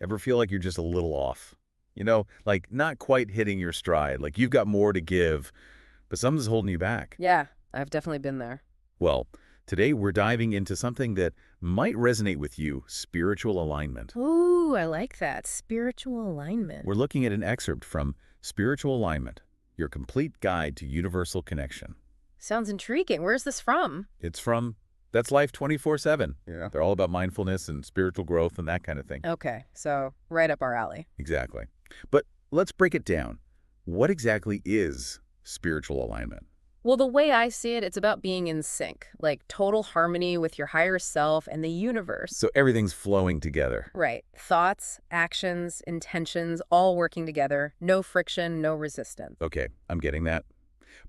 Ever feel like you're just a little off? You know, like not quite hitting your stride, like you've got more to give, but something's holding you back. Yeah, I've definitely been there. Well, today we're diving into something that might resonate with you, spiritual alignment. Ooh, I like that. Spiritual alignment. We're looking at an excerpt from Spiritual Alignment, Your Complete Guide to Universal Connection. Sounds intriguing. Where's this from? It's from That's Life 24/7. Yeah. They're all about mindfulness and spiritual growth and that kind of thing. Okay, so right up our alley. Exactly. But let's break it down. What exactly is spiritual alignment? Well, the way I see it, it's about being in sync, like total harmony with your higher self and the universe. So everything's flowing together. Right. Thoughts, actions, intentions, all working together. No friction, no resistance. Okay, I'm getting that.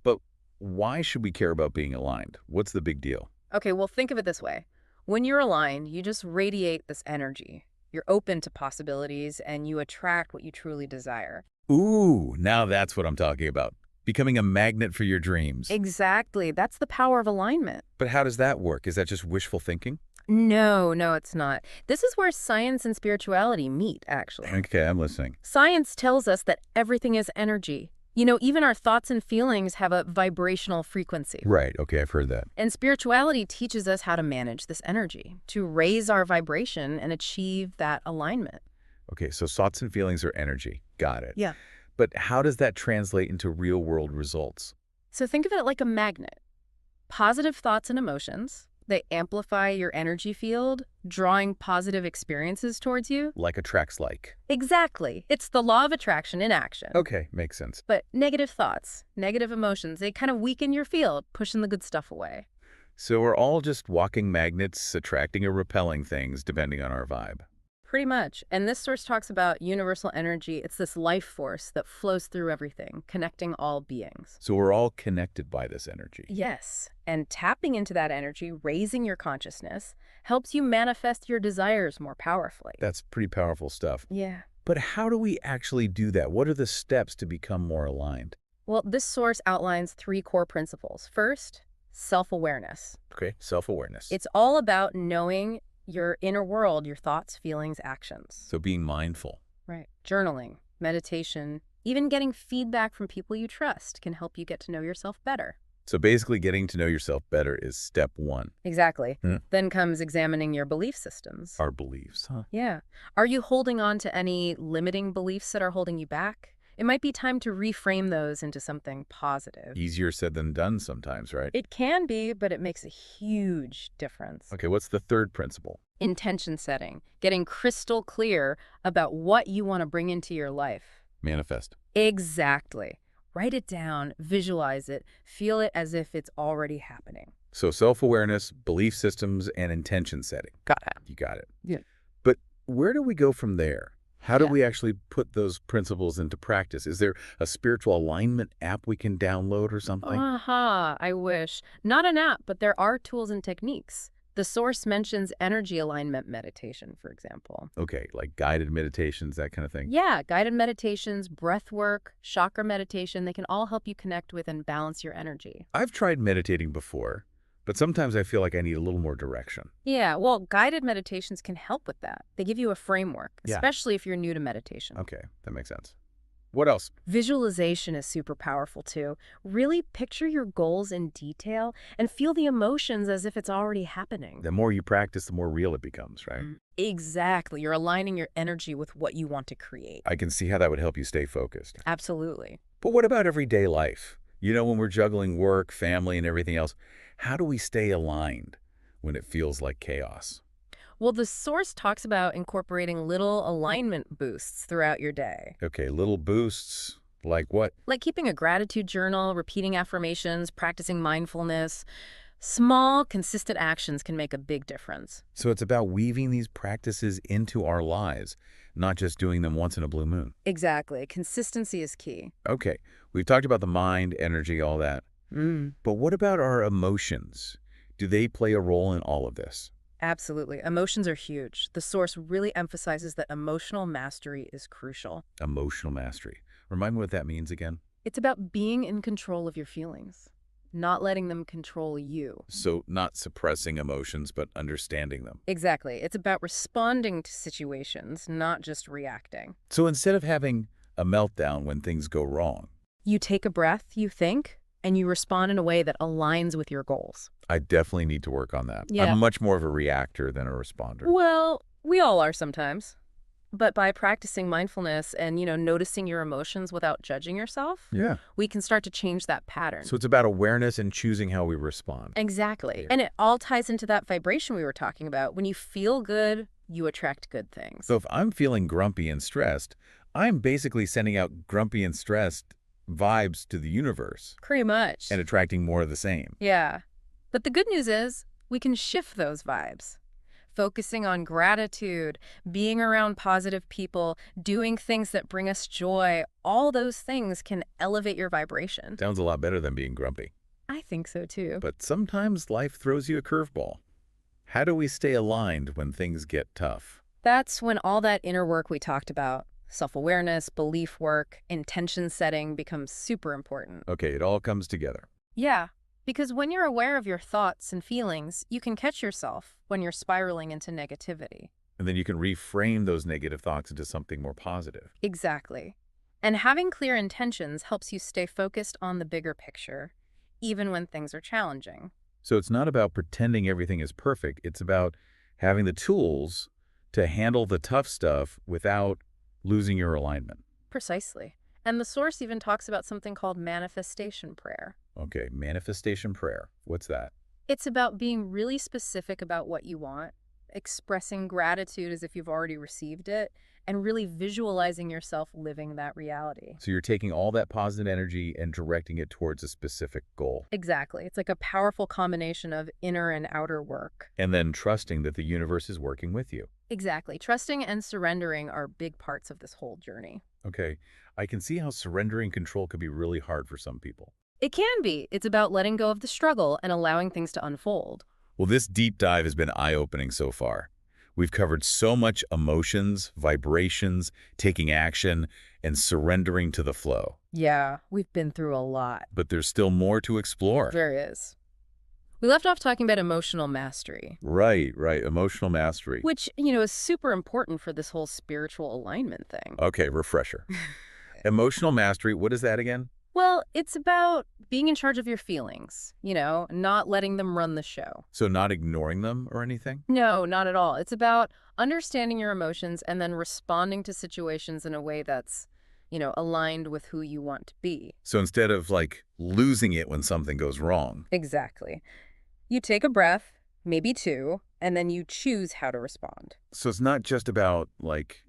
But why should we care about being aligned? What's the big deal? Okay, well, think of it this way. When you're aligned, you just radiate this energy. You're open to possibilities and you attract what you truly desire. Ooh, now that's what I'm talking about. Becoming a magnet for your dreams. Exactly. That's the power of alignment. But how does that work? Is that just wishful thinking? No, it's not. This is where science and spirituality meet, actually. Okay, I'm listening. Science tells us that everything is energy. You know, even our thoughts and feelings have a vibrational frequency. Right, okay, I've heard that. And spirituality teaches us how to manage this energy, to raise our vibration and achieve that alignment. Okay, so thoughts and feelings are energy. Got it. Yeah. But how does that translate into real-world results? So think of it like a magnet. Positive thoughts and emotions, they amplify your energy field, drawing positive experiences towards you. Like attracts like. Exactly. It's the law of attraction in action. Okay, makes sense. But negative thoughts, negative emotions, they kind of weaken your field, pushing the good stuff away. So we're all just walking magnets, attracting or repelling things depending on our vibe. Pretty much. And this source talks about universal energy. It's this life force that flows through everything, connecting all beings. So we're all connected by this energy. Yes. And tapping into that energy, raising your consciousness, helps you manifest your desires more powerfully. That's pretty powerful stuff. Yeah. But how do we actually do that? What are the steps to become more aligned? Well, this source outlines 3 core principles. First, self-awareness. Okay, self-awareness. It's all about knowing your inner world, your thoughts, feelings, actions. So being mindful. Right. Journaling, meditation, even getting feedback from people you trust can help you get to know yourself better. So basically getting to know yourself better is step 1. Exactly. Then comes examining your belief systems. Our beliefs, huh? Yeah. Are you holding on to any limiting beliefs that are holding you back? It might be time to reframe those into something positive. Easier said than done sometimes, right? It can be, but it makes a huge difference. Okay, what's the third principle? Intention setting, getting crystal clear about what you want to bring into your life. Manifest. Exactly. Write it down, visualize it, feel it as if it's already happening. So self-awareness, belief systems, and intention setting. Got it. You got it. Yeah. But where do we go from there? How do Yeah. we actually put those principles into practice? Is there a spiritual alignment app we can download or something? Aha, I wish. Not an app, but there are tools and techniques. The source mentions energy alignment meditation, for example. Okay, like guided meditations, that kind of thing. Yeah, guided meditations, breath work, chakra meditation, they can all help you connect with and balance your energy. I've tried meditating before, but sometimes I feel like I need a little more direction. Yeah, well, guided meditations can help with that. They give you a framework, Yeah. especially if you're new to meditation. Okay, that makes sense. What else? Visualization is super powerful too. Really picture your goals in detail and feel the emotions as if it's already happening. The more you practice, the more real it becomes, right? Exactly. You're aligning your energy with what you want to create. I can see how that would help you stay focused. Absolutely. But what about everyday life? You know, when we're juggling work, family, and everything else, how do we stay aligned when it feels like chaos? Well, the source talks about incorporating little alignment boosts throughout your day. Okay, little boosts, like what? Like keeping a gratitude journal, repeating affirmations, practicing mindfulness. Small, consistent actions can make a big difference. So it's about weaving these practices into our lives, not just doing them once in a blue moon. Exactly. Consistency is key. Okay, we've talked about the mind, energy, all that. But what about our emotions? Do they play a role in all of this? Absolutely. Emotions are huge. The source really emphasizes that emotional mastery is crucial. Emotional mastery. Remind me what that means again. It's about being in control of your feelings. not letting them control you. So not suppressing emotions, but understanding them. Exactly. It's about responding to situations, not just reacting. So instead of having a meltdown when things go wrong, You take a breath, you think, and you respond in a way that aligns with your goals. I definitely need to work on that. Yeah. I'm much more of a reactor than a responder. Well, we all are sometimes. But by practicing mindfulness and, noticing your emotions without judging yourself, Yeah. we can start to change that pattern. So it's about awareness and choosing how we respond. Exactly. Yeah. And it all ties into that vibration we were talking about. When you feel good, you attract good things. So if I'm feeling grumpy and stressed, I'm basically sending out grumpy and stressed vibes to the universe Pretty much. and attracting more of the same. Yeah. But the good news is we can shift those vibes. Focusing on gratitude, being around positive people, doing things that bring us joy, all those things can elevate your vibration. Sounds a lot better than being grumpy. I think so too. But sometimes life throws you a curveball. How do we stay aligned when things get tough? That's when all that inner work we talked about, self-awareness, belief work, intention setting, becomes super important. Okay, it all comes together. Yeah, because when you're aware of your thoughts and feelings, you can catch yourself when you're spiraling into negativity. And then you can reframe those negative thoughts into something more positive. Exactly. And having clear intentions helps you stay focused on the bigger picture, even when things are challenging. So it's not about pretending everything is perfect. It's about having the tools to handle the tough stuff without losing your alignment. Precisely. And the Source even talks about something called manifestation prayer. Okay, manifestation prayer. What's that? It's about being really specific about what you want, expressing gratitude as if you've already received it, and really visualizing yourself living that reality. So you're taking all that positive energy and directing it towards a specific goal. Exactly. It's like a powerful combination of inner and outer work. And then trusting that the universe is working with you. Exactly. Trusting and surrendering are big parts of this whole journey. Okay, I can see how surrendering control could be really hard for some people. It can be. It's about letting go of the struggle and allowing things to unfold. Well, this deep dive has been eye-opening so far. We've covered so much emotions, vibrations, taking action, and surrendering to the flow. Yeah, we've been through a lot. But there's still more to explore. There is. We left off talking about emotional mastery, Right. Emotional mastery. which, is super important for this whole spiritual alignment thing. Okay, refresher. Emotional mastery, what is that again? Well, it's about being in charge of your feelings, not letting them run the show. So not ignoring them or anything? No, not at all. It's about understanding your emotions and then responding to situations in a way that's, aligned with who you want to be. So instead of like losing it when something goes wrong. Exactly. You take a breath, maybe two, and then you choose how to respond. So it's not just about like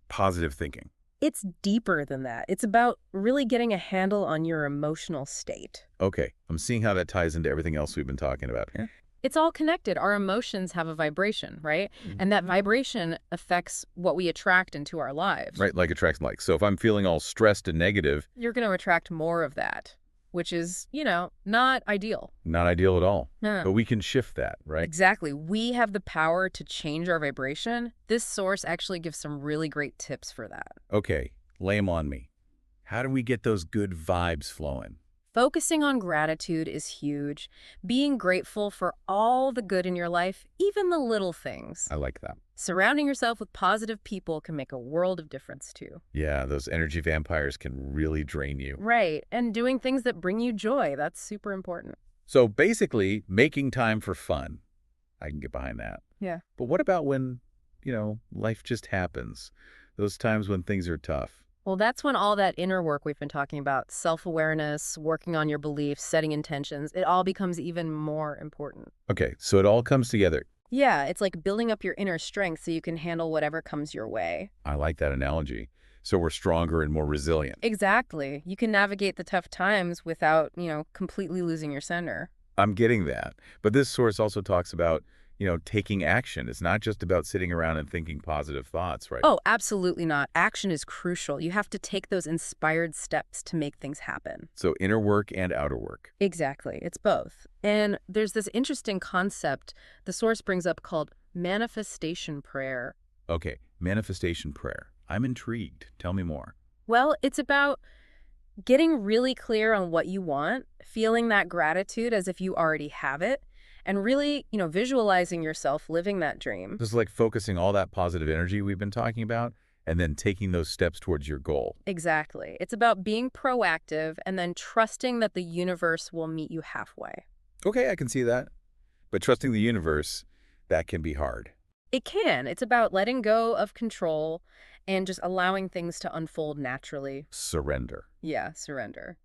positive thinking. It's deeper than that. It's about really getting a handle on your emotional state. Okay, I'm seeing how that ties into everything else we've been talking about. Yeah. It's all connected. Our emotions have a vibration, right? And that vibration affects what we attract into our lives. Right, like attracts like. So if I'm feeling all stressed and negative, You're going to attract more of that, which is, not ideal. not ideal at all. No. But we can shift that, right? Exactly. We have the power to change our vibration. This source actually gives some really great tips for that. Okay, lay 'em on me. How do we get those good vibes flowing? Focusing on gratitude is huge. Being grateful for all the good in your life, even the little things. I like that. Surrounding yourself with positive people can make a world of difference too. Yeah, those energy vampires can really drain you. Right. And doing things that bring you joy. That's super important. So basically, making time for fun. I can get behind that. Yeah. But what about when, life just happens? Those times when things are tough. Well, that's when all that inner work we've been talking about, self-awareness, working on your beliefs, setting intentions, it all becomes even more important. Okay, so it all comes together. Yeah, it's like building up your inner strength so you can handle whatever comes your way. I like that analogy. So we're stronger and more resilient. Exactly. You can navigate the tough times without, completely losing your center. I'm getting that. But this source also talks about, taking action. It's not just about sitting around and thinking positive thoughts, right? Oh, absolutely not. Action is crucial. You have to take those inspired steps to make things happen. So inner work and outer work. Exactly. It's both. And there's this interesting concept the source brings up called manifestation prayer. Okay, manifestation prayer. I'm intrigued. Tell me more. Well, it's about Getting really clear on what you want, feeling that gratitude as if you already have it, and really, visualizing yourself living that dream. Just like focusing all that positive energy we've been talking about and then taking those steps towards your goal. Exactly. It's about being proactive and then trusting that the universe will meet you halfway. Okay, I can see that. But trusting the universe, that can be hard. It can. It's about letting go of control and just allowing things to unfold naturally. Surrender. Yeah, surrender.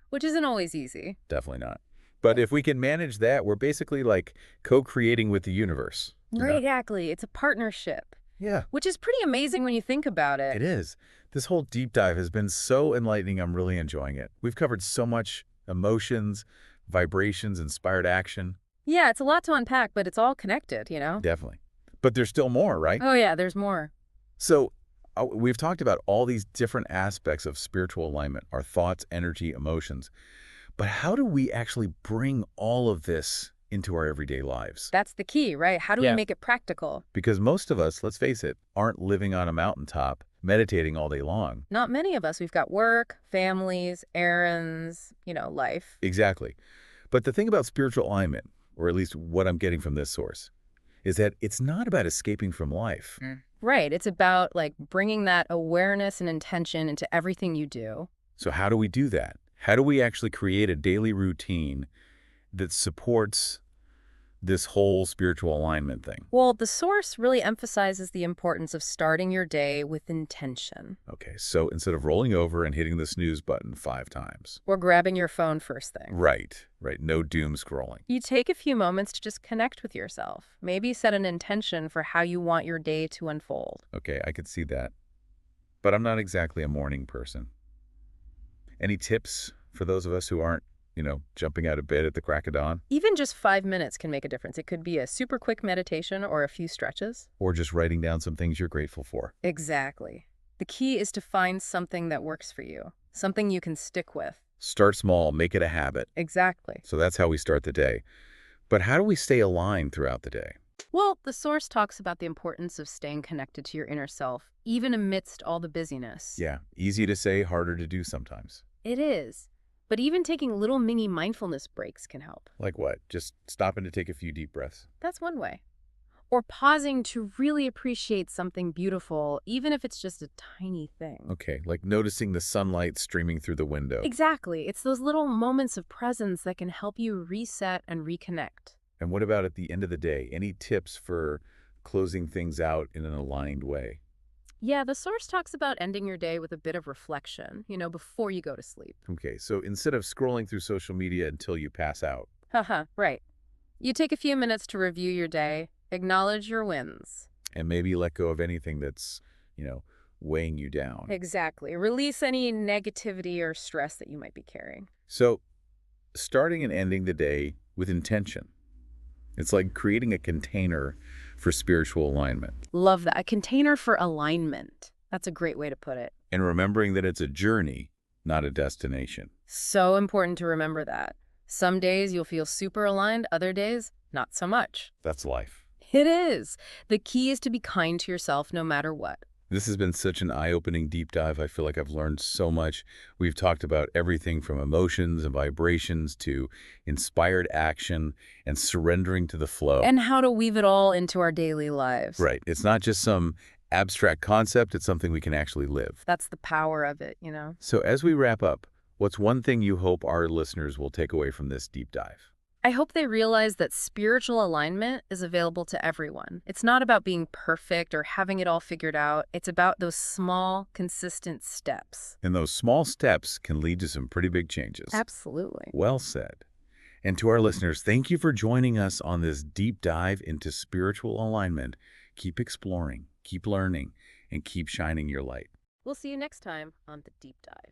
Which isn't always easy. Definitely not. But if we can manage that, we're basically like co-creating with the universe. Right, exactly. It's a partnership, Yeah, which is pretty amazing when you think about it. it is. This whole deep dive has been so enlightening. I'm really enjoying it. We've covered so much emotions, vibrations, inspired action. Yeah, it's a lot to unpack, but it's all connected. Definitely. But there's still more, right? Oh, yeah, there's more. So we've talked about all these different aspects of spiritual alignment, our thoughts, energy, emotions. But how do we actually bring all of this into our everyday lives? That's the key, right? How do we make it practical? Because most of us, let's face it, aren't living on a mountaintop, meditating all day long. Not many of us. We've got work, families, errands, life. Exactly. But the thing about spiritual alignment, or at least what I'm getting from this source, is that it's not about escaping from life. Right. It's about bringing that awareness and intention into everything you do. So how do we do that? How do we actually create a daily routine that supports this whole spiritual alignment thing? Well, the source really emphasizes the importance of starting your day with intention. Okay, so instead of rolling over and hitting the snooze button 5 times. Or grabbing your phone first thing. Right. No doom scrolling. You take a few moments to just connect with yourself. Maybe set an intention for how you want your day to unfold. Okay, I could see that. But I'm not exactly a morning person. Any tips for those of us who aren't, jumping out of bed at the crack of dawn? Even just 5 minutes can make a difference. It could be a super quick meditation or a few stretches. Or just writing down some things you're grateful for? Exactly. The key is to find something that works for you, something you can stick with. Start small, make it a habit. Exactly. So that's how we start the day. But how do we stay aligned throughout the day? Well, the source talks about the importance of staying connected to your inner self, even amidst all the busyness. Yeah, easy to say, harder to do sometimes. It is. But even taking little mini mindfulness breaks can help. Like what? Just stopping to take a few deep breaths. That's one way. Or pausing to really appreciate something beautiful, even if it's just a tiny thing. Okay, like noticing the sunlight streaming through the window. Exactly. It's those little moments of presence that can help you reset and reconnect. And what about at the end of the day? Any tips for closing things out in an aligned way? Yeah, the source talks about ending your day with a bit of reflection, before you go to sleep. Okay, so instead of scrolling through social media until you pass out. Haha, right. You take a few minutes to review your day, acknowledge your wins. And maybe let go of anything that's, weighing you down. Exactly. Release any negativity or stress that you might be carrying. So starting and ending the day with intention. It's like creating a container for spiritual alignment. Love that. A container for alignment. That's a great way to put it. And remembering that it's a journey, not a destination. So important to remember that. Some days you'll feel super aligned, other days, not so much. That's life. It is. The key is to be kind to yourself no matter what. This has been such an eye-opening deep dive. I feel like I've learned so much. We've talked about everything from emotions and vibrations to inspired action and surrendering to the flow. And how to weave it all into our daily lives. Right. It's not just some abstract concept. It's something we can actually live. That's the power of it. So as we wrap up, what's one thing you hope our listeners will take away from this deep dive? I hope they realize that spiritual alignment is available to everyone. It's not about being perfect or having it all figured out. It's about those small, consistent steps. And those small steps can lead to some pretty big changes. Absolutely. Well said. And to our listeners, thank you for joining us on this deep dive into spiritual alignment. Keep exploring, keep learning, and keep shining your light. We'll see you next time on The Deep Dive.